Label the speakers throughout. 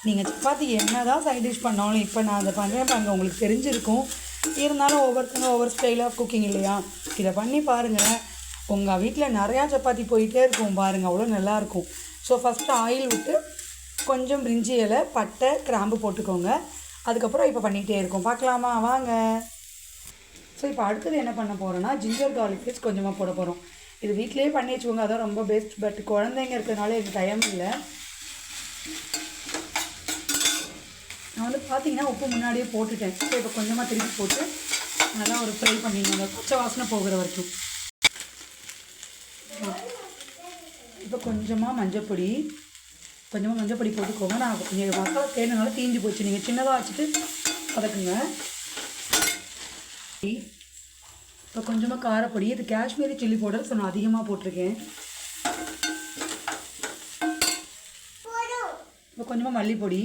Speaker 1: நீங்கள் சப்பாத்தி என்ன தான் சைட் டிஷ் பண்ணாலும் இப்போ நான் அதை பண்ணுறேன் பாருங்கள், உங்களுக்கு தெரிஞ்சிருக்கும். இருந்தாலும் ஒவ்வொருத்தங்க ஒவ்வொரு ஸ்டைல் ஆஃப் குக்கிங் இல்லையா? இதை பண்ணி பாருங்கள். உங்கள் வீட்டில் நிறையா சப்பாத்தி போயிட்டே இருக்கும் பாருங்கள், அவ்வளோ நல்லாயிருக்கும். ஸோ ஃபஸ்ட்டு ஆயில் விட்டு கொஞ்சம் பிரிஞ்சி இலை, பட்டை, கிராம்பு போட்டுக்கோங்க. அதுக்கப்புறம் இப்போ பண்ணிகிட்டே இருக்கும். பார்க்கலாமா? வாங்க. ஸோ இப்போ அடுத்தது என்ன பண்ண போகிறோன்னா ஜிஞ்சர் கார்லிக் பேஸ்ட் கொஞ்சமாக போட போகிறோம். இது வீட்டிலேயே பண்ணி வச்சுக்கோங்க, அதான் ரொம்ப பெஸ்ட். பட் குழந்தைங்க இருக்கிறதுனால எனக்கு டைம் இல்லை. நான் வந்து பார்த்தீங்கன்னா உப்பு முன்னாடியே போட்டுட்டேன். ஸோ இப்போ கொஞ்சமாக திருப்பி போட்டு நல்லா ஒரு ஃப்ரை பண்ணிடணும், அந்த பச்சை வாசனை போகிற வரைக்கும். இப்போ கொஞ்சமாக மஞ்சப்பொடி போட்டுக்கோங்க. நான் கொஞ்சம் மசாலா தேடினால தீஞ்சு போச்சு, நீங்கள் சின்னதாக வச்சுட்டு வதக்குங்க. இப்போ கொஞ்சமாக காரப்பொடி, இது காஷ்மீரி சில்லி பவுடர், ஸோ நான் அதிகமாக போட்டிருக்கேன். இப்போ கொஞ்சமாக மல்லிப்பொடி,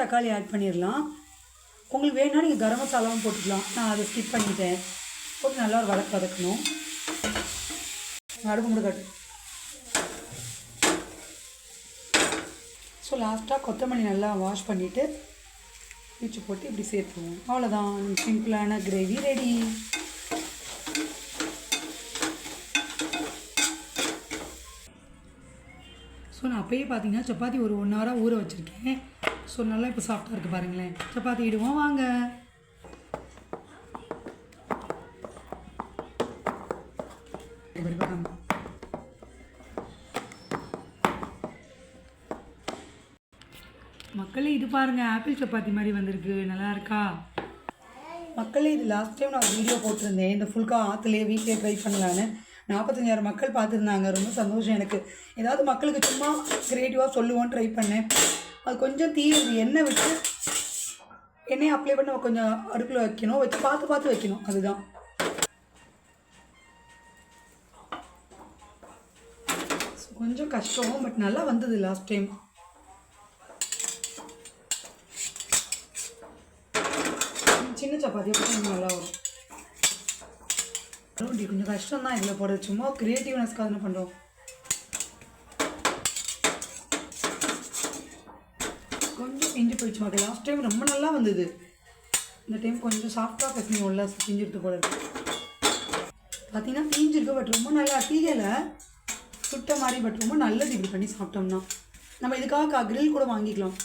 Speaker 1: தக்காளி ஆட் பண்ணிடலாம். உங்களுக்கு வேணால் நீங்கள் கரம் மசாலாவும் போட்டுக்கலாம், நான் அதை ஸ்கிப் பண்ணிட்டேன். போட்டு நல்லா ஒரு வதக்கணும். அடுப்பு மூட காட்டு. ஸோ லாஸ்ட்டாக கொத்தமல்லி நல்லா வாஷ் பண்ணிவிட்டு பிச்சு போட்டு இப்படி சேர்த்துவோம். அவ்வளோதான், சிம்பிளான கிரேவி ரெடி. ஸோ நான் அப்பயே பார்த்தீங்கன்னா சப்பாத்தி ஒரு 1 ஹவராக ஊற வச்சுருக்கேன். ஸோ நல்லா இப்போ சாஃப்டாக இருக்குது பாருங்களேன். சப்பாத்தி இடுவோம் வாங்க. மக்களே இது பாருங்கள், ஆப்பிள் சப்பாத்தி மாதிரி வந்திருக்கு. நல்லா இருக்கா மக்களே? இது லாஸ்ட் டைம் நான் வீடியோ போட்டிருந்தேன், இந்த ஃபுல்கா ஆற்றுலேயே வீட்டிலே ட்ரை பண்ணலான்னு. 45,000 மக்கள் பார்த்துருந்தாங்க. ரொம்ப சந்தோஷம் எனக்கு. ஏதாவது மக்களுக்கு சும்மா க்ரியேட்டிவாக சொல்லுவோன்னு ட்ரை பண்ணேன். அது கொஞ்சம் தீருது. எண்ணெய் விட்டு எண்ணெயை அப்ளை பண்ணி கொஞ்சம் அடுப்பில் வைக்கணும், வச்சு பார்த்து வைக்கணும், அதுதான். கொஞ்சம் கஷ்டம், பட் நல்லா வந்தது லாஸ்ட் டைம். சின்ன சப்பாத்தி கொஞ்சம் நல்லா வரும். கொஞ்சம் கஷ்டம் தான் இதில் போடுறது, சும்மா க்ரியேட்டிவ்னஸ்க்காக தானே பண்ணுறோம். கொஞ்சம் பிஞ்சு போயிடுச்சு மக்கள். லாஸ்ட் டைம் ரொம்ப நல்லா வந்தது. இந்த டைம் கொஞ்சம் சாஃப்டாக பசங்க உள்ள பிஞ்சிருத்து போல இருக்கு. பார்த்தீங்கன்னா பிஞ்சிருக்கு, பட் ரொம்ப நல்லா தீயலை சுட்ட மாதிரி. பட் ரொம்ப நல்லது இப்படி பண்ணி சாப்பிட்டோம்னா. நம்ம இதுக்காக கிரில் கூட வாங்கிக்கலாம்.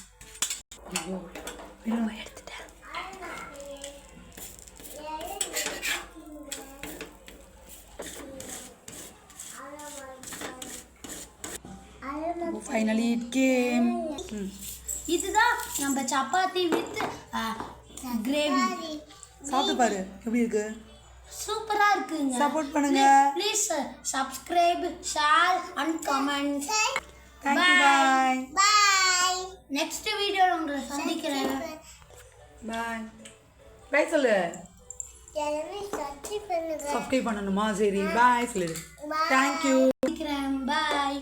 Speaker 1: எடுத்துட்டேன். Finally it came.
Speaker 2: இதுதான் நம்ம சப்பாத்தி வித் கிரேவி.
Speaker 1: சாப்பிட்டு பாரு எப்படி இருக்கு.
Speaker 2: சூப்பரா இருக்குங்க.
Speaker 1: சப்போர்ட் பண்ணுங்க.
Speaker 2: Please subscribe, share and comment.
Speaker 1: Thank you. Bye.
Speaker 2: Bye. Next வீடியோல உங்களை சந்திக்கிறேன்.
Speaker 1: Bye. பை சொல்லு.
Speaker 2: சப்ஸ்கிரைப் பண்ணுங்க.
Speaker 1: சப்ஸ்கிரைப் பண்ணணுமா? சரி பாய் சொல்லு. Thank you.
Speaker 2: Bye.